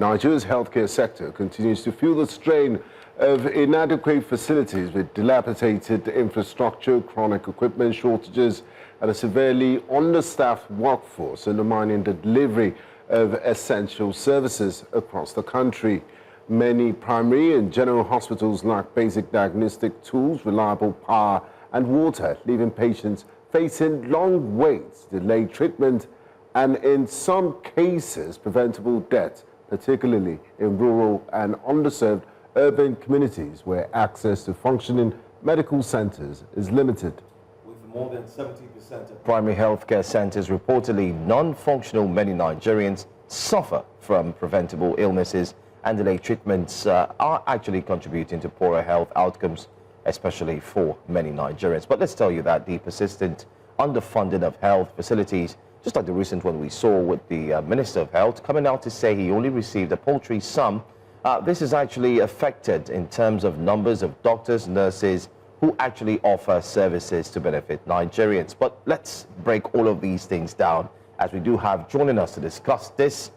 Nigeria's healthcare sector continues to feel the strain of inadequate facilities with dilapidated infrastructure, chronic equipment shortages, and a severely understaffed workforce undermining the delivery of essential services across the country. Many primary and general hospitals lack basic diagnostic tools, reliable power and water, leaving patients facing long waits, delayed treatment, and in some cases, preventable deaths, particularly in rural and underserved urban communities where access to functioning medical centers is limited. With more than 70% of primary healthcare centers reportedly non-functional, many Nigerians suffer from preventable illnesses, and delayed treatments are actually contributing to poorer health outcomes, especially for many Nigerians. But let's tell you that the persistent underfunding of health facilities, just like the recent one we saw with the Minister of Health coming out to say he only received a paltry sum, this is actually affected in terms of numbers of doctors, nurses who actually offer services to benefit Nigerians. But let's break all of these things down, as we do have joining us to discuss this.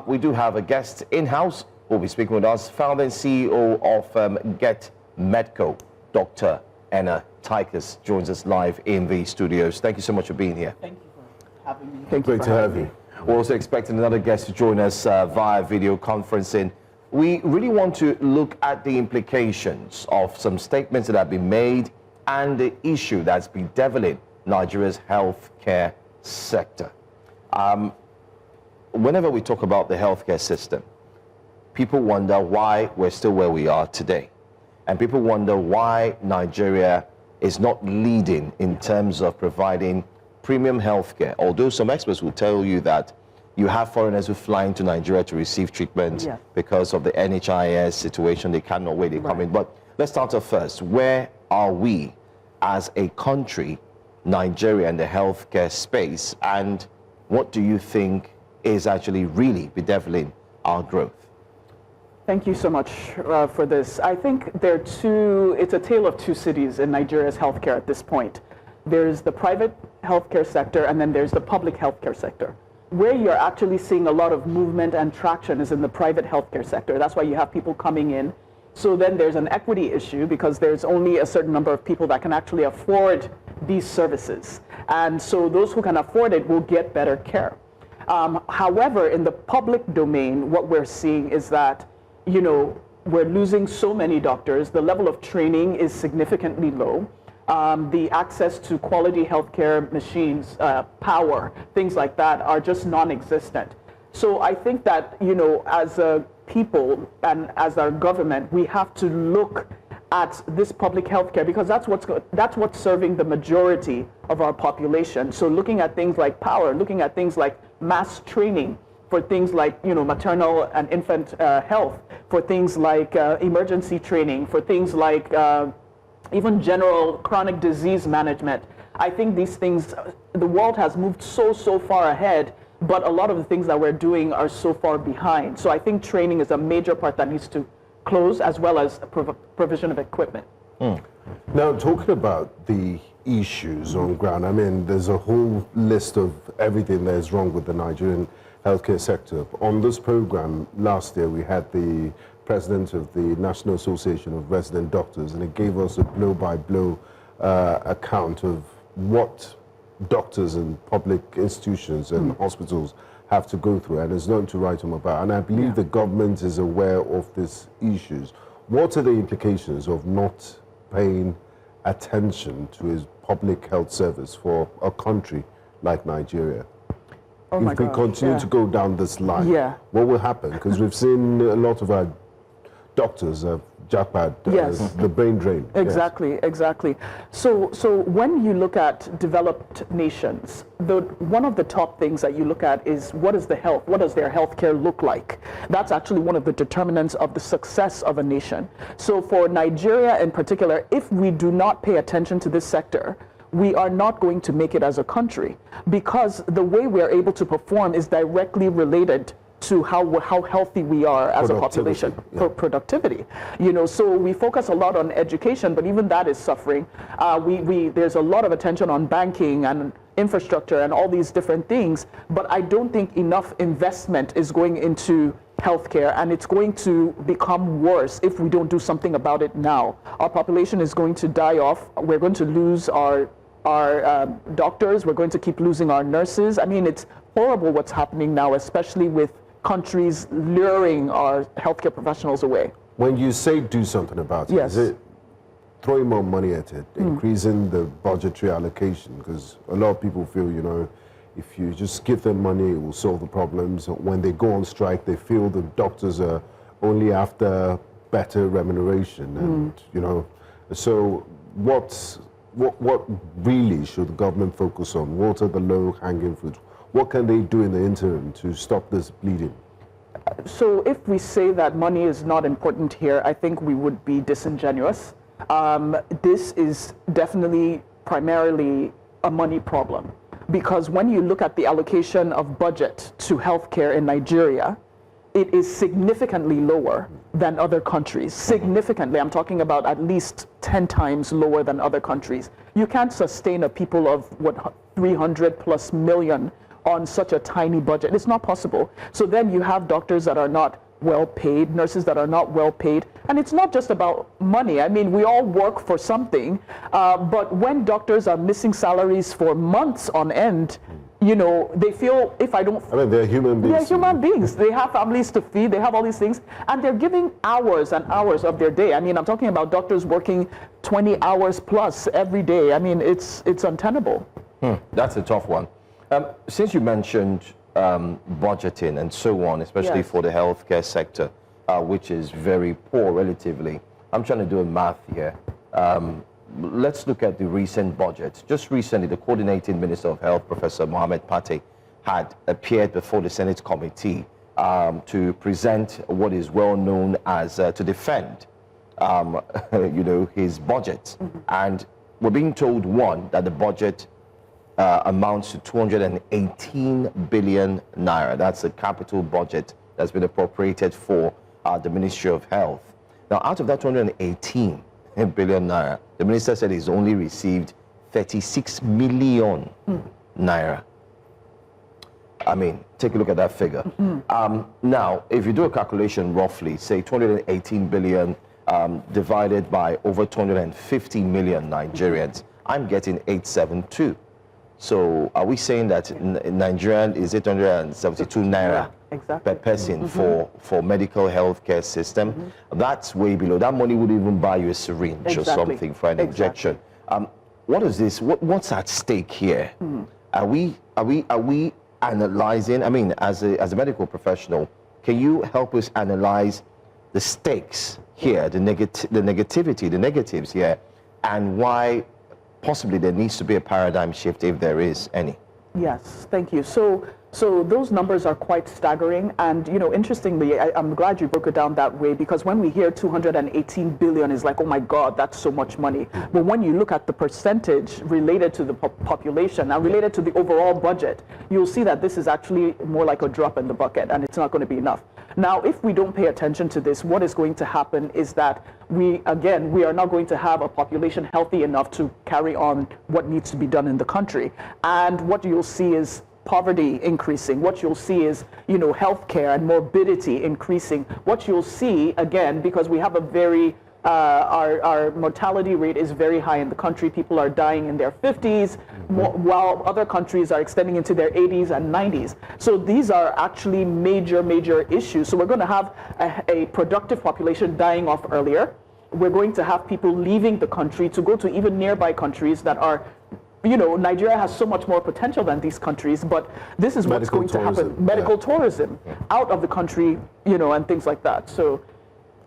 We do have a guest in-house who will be speaking with us, founder and CEO of Get Medco, Dr. Anna Tikus, joins us live in the studios. Thank you so much for being here. Thank you for having me. Great to have you. We're also expecting another guest to join us via video conferencing. We really want to look at the implications of some statements that have been made and the issue that's bedeviling Nigeria's healthcare sector. Whenever we talk about the healthcare system, people wonder why we're still where we are today. And people wonder why Nigeria is not leading in terms of providing premium healthcare. Although some experts will tell you that you have foreigners who fly into Nigeria to receive treatment because of the NHIS situation, they cannot wait, they come in. But let's start off first. Where are we as a country, Nigeria, in the healthcare space? And what do you think is actually really bedeviling our growth? Thank you so much for this. I think it's a tale of two cities in Nigeria's healthcare at this point. There's the private healthcare sector, and then there's the public healthcare sector. Where you're actually seeing a lot of movement and traction is in the private healthcare sector. That's why you have people coming in. So then there's an equity issue because there's only a certain number of people that can actually afford these services. And so those who can afford it will get better care. However, in the public domain, what we're seeing is that, you know, we're losing so many doctors. The level of training is significantly low. The access to quality healthcare machines, power, things like that are just non-existent. So I think that, you know, as a people and as our government, we have to look at this public healthcare because that's what's serving the majority of our population. So looking at things like power, looking at things like mass training for things like, you know, maternal and infant health, for things like emergency training, for things like even general chronic disease management. I think these things, the world has moved so far ahead, but a lot of the things that we're doing are so far behind. So I think training is a major part that needs to close, as well as provision of equipment. Now, talking about the issues on ground, I mean, there's a whole list of everything that is wrong with the Nigerian healthcare sector. On this program last year, we had the president of the National Association of Resident Doctors, and it gave us a blow-by-blow account of what doctors in public institutions and hospitals have to go through, and there's nothing to write home about. And I believe the government is aware of these issues. What are the implications of not paying attention to his public health service for a country like Nigeria? If we continue to go down this line, what will happen? Because we've seen a lot of our doctors have jackpot the brain drain. Exactly. So when you look at developed nations, one of the top things that you look at is what does their healthcare look like? That's actually one of the determinants of the success of a nation. So for Nigeria in particular, if we do not pay attention to this sector, we are not going to make it as a country, because the way we are able to perform is directly related to how healthy we are as a population. Productivity. You know, so we focus a lot on education, but even that is suffering. There's a lot of attention on banking and infrastructure and all these different things, but I don't think enough investment is going into healthcare, and it's going to become worse if we don't do something about it now. Our population is going to die off. We're going to lose our doctors. We're going to keep losing our nurses. I mean, it's horrible what's happening now, especially with countries luring our healthcare professionals away. When you say do something about it, Yes. is it throwing more money at it, increasing the budgetary allocation? Because a lot of people feel, you know, if you just give them money, it will solve the problems. When they go on strike, they feel the doctors are only after better remuneration, and you know. So what really should the government focus on? What are the low-hanging fruits? What can they do in the interim to stop this bleeding? So if we say that money is not important here, I think we would be disingenuous. This is definitely primarily a money problem, because when you look at the allocation of budget to healthcare in Nigeria, it is significantly lower than other countries. Significantly. I'm talking about at least 10 times lower than other countries. You can't sustain a people of, 300 plus million on such a tiny budget. It's not possible. So then you have doctors that are not well paid, nurses that are not well paid. And it's not just about money. I mean, we all work for something, but when doctors are missing salaries for months on end, you know, they feel, if I don't... I mean, they're human beings. They're human beings. They have families to feed. They have all these things. And they're giving hours and hours of their day. I mean, I'm talking about doctors working 20 hours plus every day. I mean, it's untenable. That's a tough one. Since you mentioned budgeting and so on, especially Yes. for the healthcare sector, which is very poor relatively, I'm trying to do a math here. Let's look at the recent budget. Just recently, the coordinating Minister of Health, Professor Mohammed Pate, had appeared before the Senate committee to present what is well known as, to defend, you know, his budget. And we're being told, one, that the budget amounts to 218 billion naira. That's the capital budget that's been appropriated for the Ministry of Health. Now, out of that 218 billion naira, the minister said he's only received 36 million naira. I mean, take a look at that figure. Now, if you do a calculation roughly, say 218 billion divided by over 250 million Nigerians, I'm getting 872. So are we saying that in Nigeria is 872 naira exactly. per person for medical healthcare system? That's way below. That money would even buy you a syringe or something for an injection. What is this? What's at stake here? Are we analyzing? I mean, as a medical professional, can you help us analyze the stakes here, the negativity, the negatives here, and why possibly there needs to be a paradigm shift if there is any? Yes, thank you. So those numbers are quite staggering, and you know, interestingly, I'm glad you broke it down that way, because when we hear 218 billion, is like, oh my God, that's so much money. But when you look at the percentage related to the population and related to the overall budget, you'll see that this is actually more like a drop in the bucket, and it's not going to be enough. Now, if we don't pay attention to this, what is going to happen is that we are not going to have a population healthy enough to carry on what needs to be done in the country. And what you'll see is poverty increasing. What you'll see is, you know, healthcare and morbidity increasing. What you'll see, again, because we have a very our mortality rate is very high in the country. People are dying in their 50s, while other countries are extending into their 80s and 90s. So these are actually major issues. So we're going to have a productive population dying off earlier. We're going to have people leaving the country to go to even nearby countries that are, you know, Nigeria has so much more potential than these countries, but this is what's going to happen. Medical tourism out of the country, you know, and things like that. So,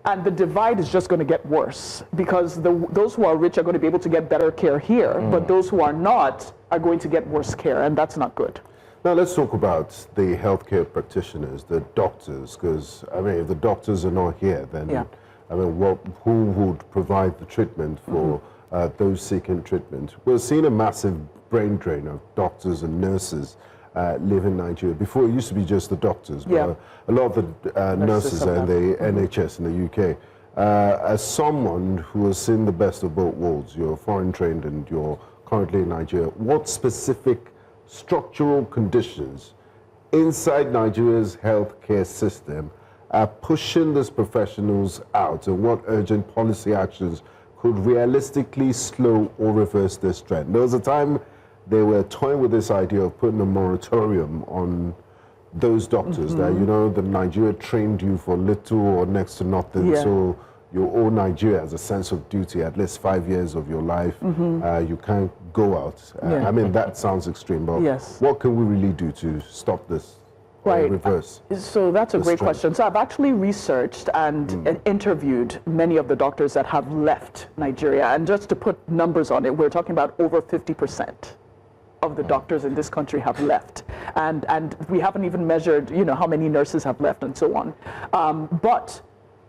and the divide is just going to get worse, because those who are rich are going to be able to get better care here, but those who are not are going to get worse care, and that's not good. Now let's talk about the healthcare practitioners, the doctors, because I mean, if the doctors are not here, then I mean, who would provide the treatment for those seeking treatment? We're seeing a massive brain drain of doctors and nurses live in Nigeria. Before, it used to be just the doctors, but a lot of the nurses are in the NHS in the UK. As someone who has seen the best of both worlds, you're foreign trained and you're currently in Nigeria, what specific structural conditions inside Nigeria's healthcare system pushing these professionals out, and what urgent policy actions could realistically slow or reverse this trend? There was a time they were toying with this idea of putting a moratorium on those doctors that, you know, the Nigeria trained you for little or next to nothing, so you owe Nigeria as a sense of duty at least 5 years of your life. You can't go out. I mean, that sounds extreme, but what can we really do to stop this? Reverse. So that's a great question. So I've actually researched and interviewed many of the doctors that have left Nigeria. And just to put numbers on it, we're talking about over 50% of the doctors in this country have left. And we haven't even measured, you know, how many nurses have left and so on. But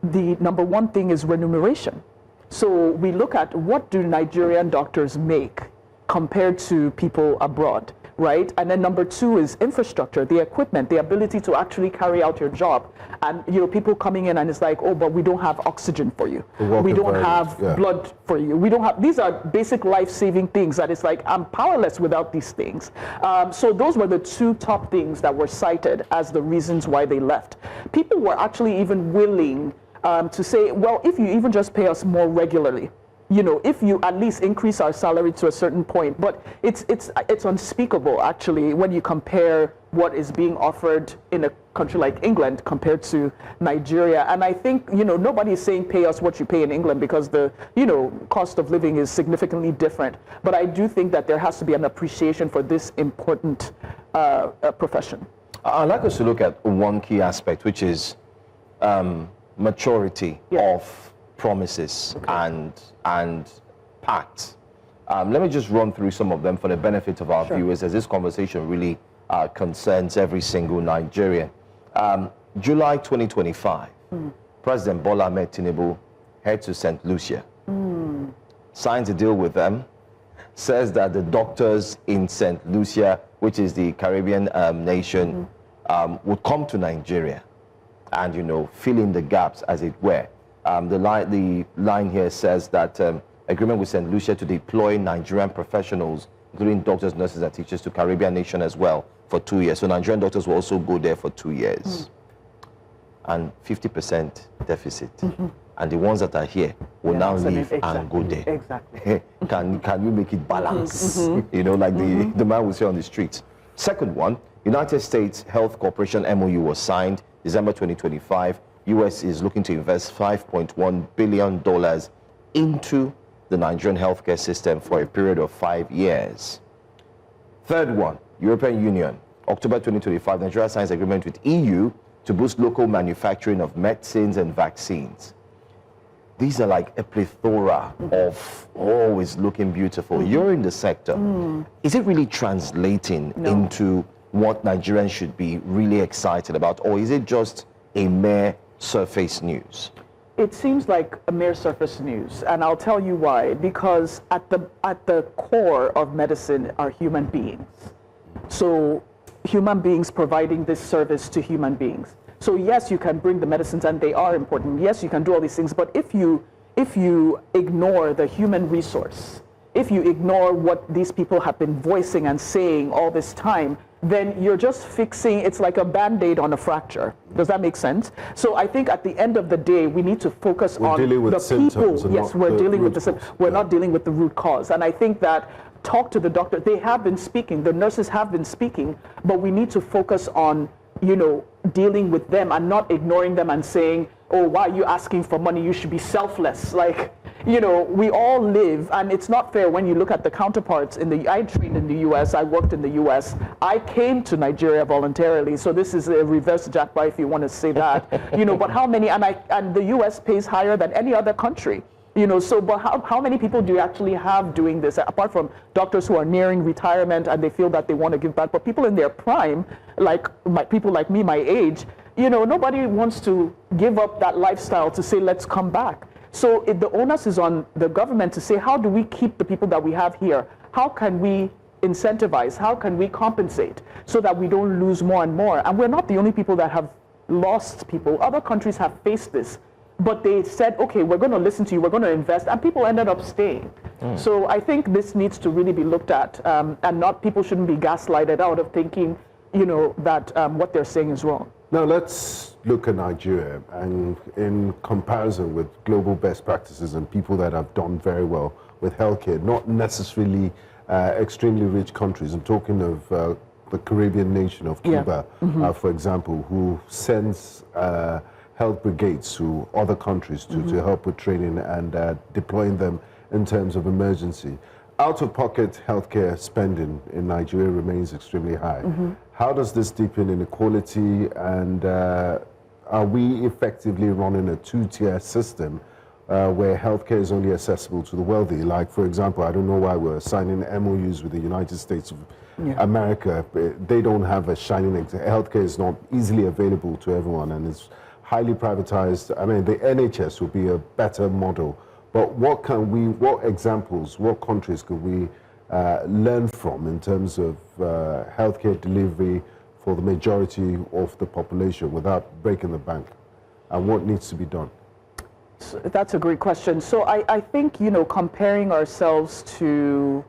the number one thing is remuneration. So we look at what do Nigerian doctors make compared to people abroad, right? And then number two is infrastructure, the equipment, the ability to actually carry out your job. And, you know, people coming in and it's like, oh, but we don't have oxygen for you. We don't have blood for you. We don't have, these are basic life-saving things that it's like, I'm powerless without these things. So those were the two top things that were cited as the reasons why they left. People were actually even willing to say, well, if you even just pay us more regularly, you know, if you at least increase our salary to a certain point. But it's unspeakable, actually, when you compare what is being offered in a country like England compared to Nigeria. And I think, you know, nobody is saying pay us what you pay in England because the, you know, cost of living is significantly different. But I do think that there has to be an appreciation for this important profession. I'd like us to look at one key aspect, which is maturity of promises and pacts. Let me just run through some of them for the benefit of our viewers, as this conversation really concerns every single Nigerian. July 2025, President Bola Ahmed Tinubu heads to St. Lucia, signs a deal with them, says that the doctors in St. Lucia, which is the Caribbean nation, would come to Nigeria and, you know, fill in the gaps, as it were. The line here says that agreement with St. Lucia to deploy Nigerian professionals, including doctors, nurses, and teachers, to Caribbean nation as well for 2 years. So Nigerian doctors will also go there for 2 years. And 50% deficit. And the ones that are here will now leave and go there. Exactly. Can you make it balance? You know, like the man will say on the streets. Second one, United States Health Corporation MOU was signed December 2025. US is looking to invest $5.1 billion into the Nigerian healthcare system for a period of 5 years. Third one, European Union. October 2025, Nigeria signs agreement with EU to boost local manufacturing of medicines and vaccines. These are like a plethora of always looking beautiful. You're in the sector. Is it really translating into what Nigerians should be really excited about, or is it just a mere surface news? It seems like a mere surface news, and I'll tell you why. Because at the core of medicine are human beings. So human beings providing this service to human beings. So yes, you can bring the medicines, and they are important. Yes, you can do all these things, but if you ignore the human resource, if you ignore what these people have been voicing and saying all this time, then you're just fixing, it's like a Band-Aid on a fracture. Does that make sense? So I think at the end of the day, we need to focus on the people. Yes, we're dealing with the symptoms. We're not dealing with the root cause. And I think that talk to the doctor. They have been speaking. The nurses have been speaking, but we need to focus on, you know, dealing with them and not ignoring them and saying, oh, why are you asking for money? You should be selfless. Like, you know, we all live, and it's not fair when you look at the counterparts I trained in the US, I worked in the US, I came to Nigeria voluntarily, so this is a reverse jackpot if you want to say that, you know, but how many, and the US pays higher than any other country, you know, so, but how many people do you actually have doing this, apart from doctors who are nearing retirement and they feel that they want to give back, but people in their prime, like people like me, my age, you know, nobody wants to give up that lifestyle to say, let's come back. So the onus is on the government to say, how do we keep the people that we have here? How can we incentivize? How can we compensate so that we don't lose more and more? And we're not the only people that have lost people. Other countries have faced this. But they said, okay, we're going to listen to you, we're going to invest, and people ended up staying. So I think this needs to really be looked at, and people shouldn't be gaslighted out of thinking, you know, that what they're saying is wrong. Now let's look at Nigeria, and in comparison with global best practices and people that have done very well with healthcare, not necessarily extremely rich countries. I'm talking of the Caribbean nation of Cuba, for example, who sends health brigades to other countries to help with training and deploying them in terms of emergency. Out-of-pocket healthcare spending in Nigeria remains extremely high. How does this deepen inequality, and are we effectively running a two-tier system where healthcare is only accessible to the wealthy? Like, for example, I don't know why we're signing MOUs with the United States of America. They don't have a shining healthcare is not easily available to everyone, and it's highly privatized. I mean, the NHS would be a better model. But what examples, what countries could we learn from in terms of healthcare delivery for the majority of the population without breaking the bank? And what needs to be done? So that's a great question. So I think, comparing ourselves to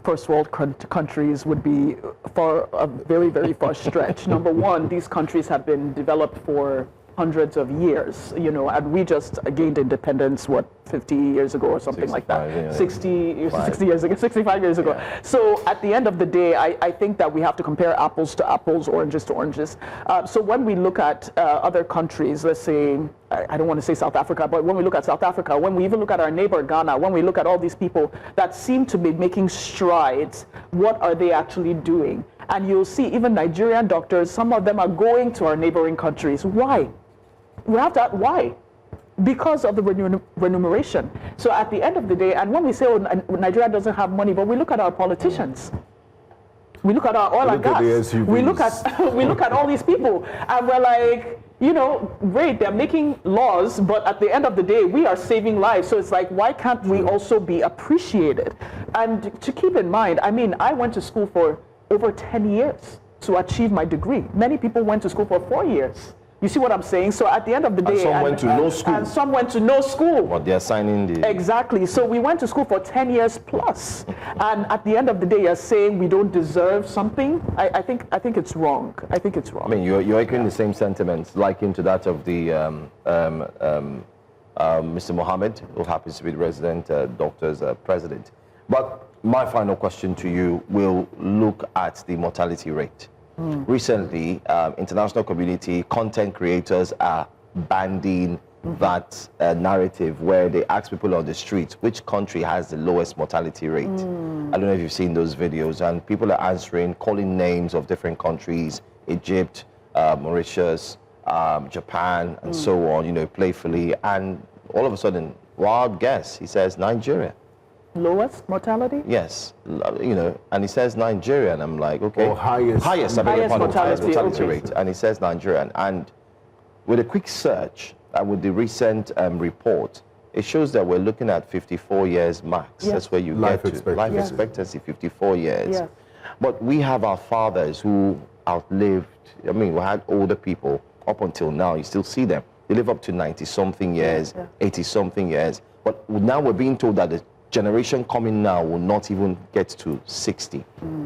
first world countries would be a very, very far stretch. Number one, these countries have been developed for hundreds of years, and we just gained independence, 50 years ago or something like that. Yeah. 60 years ago, 65 years ago. Yeah. So at the end of the day, I think that we have to compare apples to apples, oranges to oranges. So when we look at other countries, let's say, I don't want to say South Africa, but when we look at South Africa, when we even look at our neighbor Ghana, when we look at all these people that seem to be making strides, what are they actually doing? And you'll see even Nigerian doctors, some of them are going to our neighboring countries. Why? We have to ask why? Because of the remuneration. So at the end of the day, and when we say, Nigeria doesn't have money, but we look at our politicians. We look at our oil and gas. We look at all these people, and we're like, great, they're making laws, but at the end of the day, we are saving lives. So it's like, why can't we also be appreciated? And to keep in mind, I went to school for over 10 years to achieve my degree. Many people went to school for 4 years. You see what I'm saying? So at the end of the day, and some went to no school. And some went to no school. But they're signing the... Exactly. So we went to school for 10 years plus. And at the end of the day, you're saying we don't deserve something. I think it's wrong. I think it's wrong. I mean, you're echoing the same sentiments, likened to that of the Mr. Mohammed, who happens to be the resident doctor's president. But my final question to you will look at the mortality rate. Recently, international community content creators are bandying that narrative where they ask people on the street which country has the lowest mortality rate. I don't know if you've seen those videos, and people are answering, calling names of different countries: Egypt, Mauritius, Japan, and so on, playfully. And all of a sudden, wild guess, he says Nigeria. Lowest mortality? Yes, and he says Nigeria, and I'm like, okay. Or highest mortality rate, and he says Nigeria. And with a quick search, and with the recent report, it shows that we're looking at 54 years max. Yes. That's where you Life get to. Life expectancy, 54 years. Yes. But we have our fathers who outlived, we had older people up until now, you still see them. They live up to 90-something years, 80-something years. But now we're being told that the generation coming now will not even get to 60.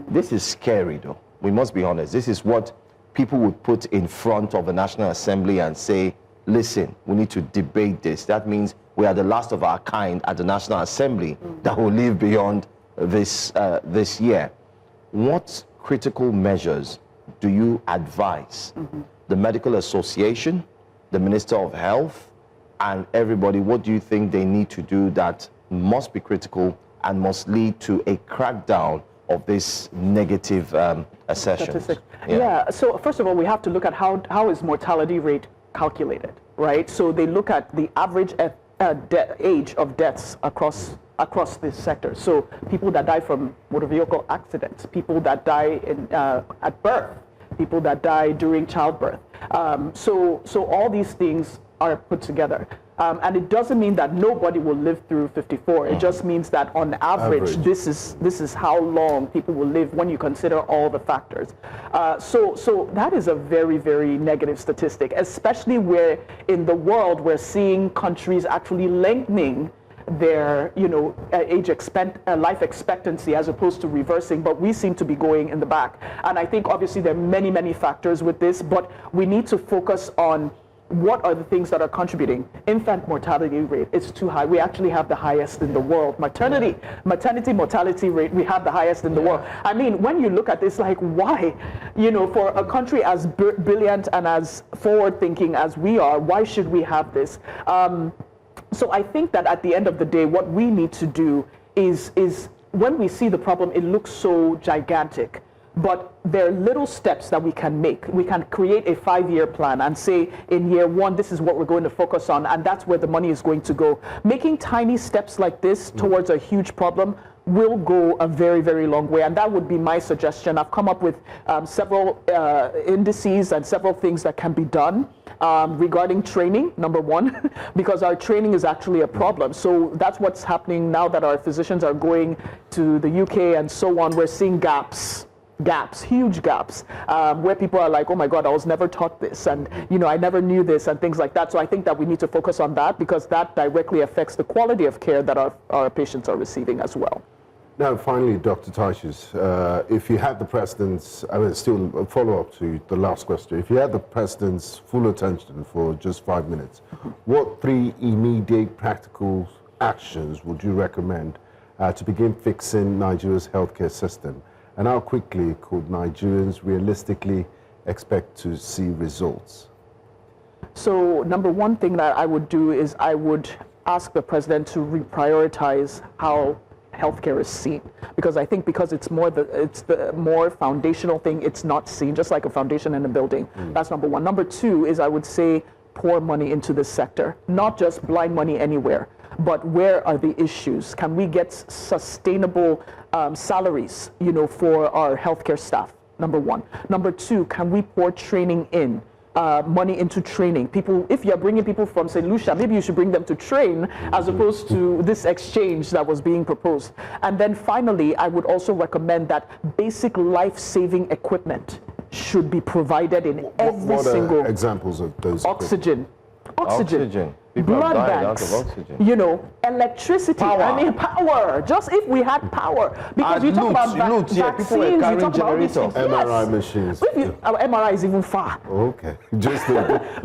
This is scary, though. We must be honest. This is what people would put in front of the National Assembly and say, listen, we need to debate this. That means we are the last of our kind at the National Assembly that will live beyond this year. What critical measures do you advise the Medical Association, the Minister of Health, and everybody? What do you think they need to do that must be critical and must lead to a crackdown of this negative assertion? Yeah, so first of all, we have to look at how is mortality rate calculated, right? So they look at the average age of deaths across this sector. So people that die from motor vehicle accidents, people that die at birth, people that die during childbirth. So all these things are put together. And it doesn't mean that nobody will live through 54. It just means that on average. This is how long people will live when you consider all the factors. So that is a very, very negative statistic, especially where in the world we're seeing countries actually lengthening their, life expectancy as opposed to reversing, but we seem to be going in the back. And I think obviously there are many, many factors with this, but we need to focus on what are the things that are contributing. Infant mortality rate is too high. We actually have the highest in the world. Maternity mortality rate, we have the highest in the world. I mean, when you look at this, like, why? For a country as brilliant and as forward-thinking as we are, why should we have this? So I think that at the end of the day, what we need to do is when we see the problem, it looks so gigantic. But there are little steps that we can make. We can create a 5-year plan and say, in year 1, this is what we're going to focus on, and that's where the money is going to go. Making tiny steps like this towards a huge problem will go a very, very long way, and that would be my suggestion. I've come up with several indices and several things that can be done regarding training, number 1, because our training is actually a problem. So that's what's happening now that our physicians are going to the UK and so on. We're seeing huge gaps, where people are like, oh my God, I was never taught this, and I never knew this, and things like that. So I think that we need to focus on that, because that directly affects the quality of care that our patients are receiving as well. Now, finally, Dr. Taishes, if you had the President's, still a follow-up to the last question, if you had the President's full attention for just 5 minutes, what 3 immediate practical actions would you recommend to begin fixing Nigeria's healthcare system? And how quickly could Nigerians realistically expect to see results? So, number 1 thing that I would do is I would ask the President to reprioritize how healthcare is seen, because I think it's the more foundational thing, it's not seen, just like a foundation in a building. That's number 1. Number 2 is I would say pour money into this sector, not just blind money anywhere, but where are the issues? Can we get sustainable salaries, for our healthcare staff? Number 1. Number 2, can we pour training in? Money into training. People, if you're bringing people from St. Lucia, maybe you should bring them to train as opposed to this exchange that was being proposed. And then finally, I would also recommend that basic life-saving equipment should be provided in every single... What are examples of those? Oxygen. People blood have died banks, out of oxygen. Electricity. Power. I mean, power. Just if we had power, because you talk about vaccines, people were you carrying talk about these generators. things. MRI machines. Our MRI is even far. Okay. Just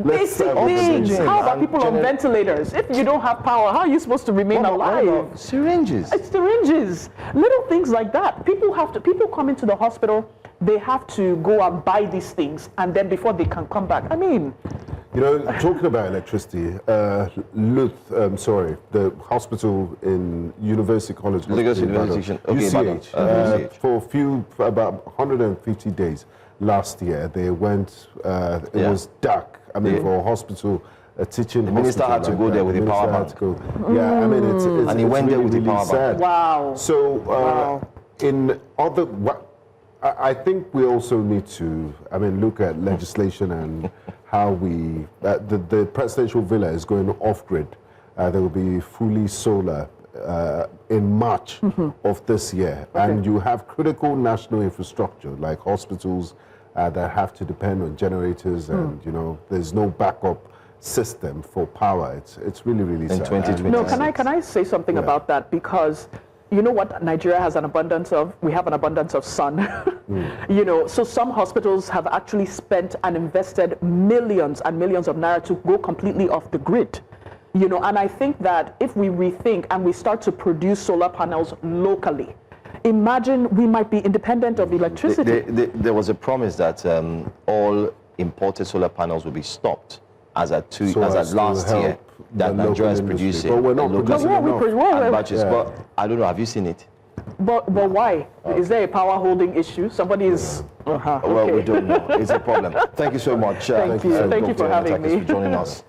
Basic things. How about people on ventilators? If you don't have power, how are you supposed to remain alive? Syringes. It's syringes. Little things like that. People come into the hospital, they have to go and buy these things, and then before they can come back. I mean, talking about electricity, the hospital in University College, UCH, for about 150 days last year, they went, it was dark. I mean, for a hospital, a teaching hospital. The minister had to go there with a power bank. Yeah, I mean, it's and he went there with the power bank. Wow. So, I think we also need to, look at legislation and how we, the presidential villa is going off-grid. There will be fully solar in March of this year. Okay. And you have critical national infrastructure like hospitals that have to depend on generators and, there's no backup system for power. It's really, really sad. 2020. No, can I say something about that? Because you know what Nigeria has an abundance of? We have an abundance of sun. So some hospitals have actually spent and invested millions and millions of naira to go completely off the grid. And I think that if we rethink and we start to produce solar panels locally, imagine we might be independent of electricity. There was a promise that all imported solar panels will be stopped as at last year. That Nigeria is producing. But we're not producing enough. Batches. But I don't know, have you seen it? But why? Is there a power holding issue? Somebody is... Well, we don't know. It's a problem. Thank you so much. Thank you for having me. For joining us.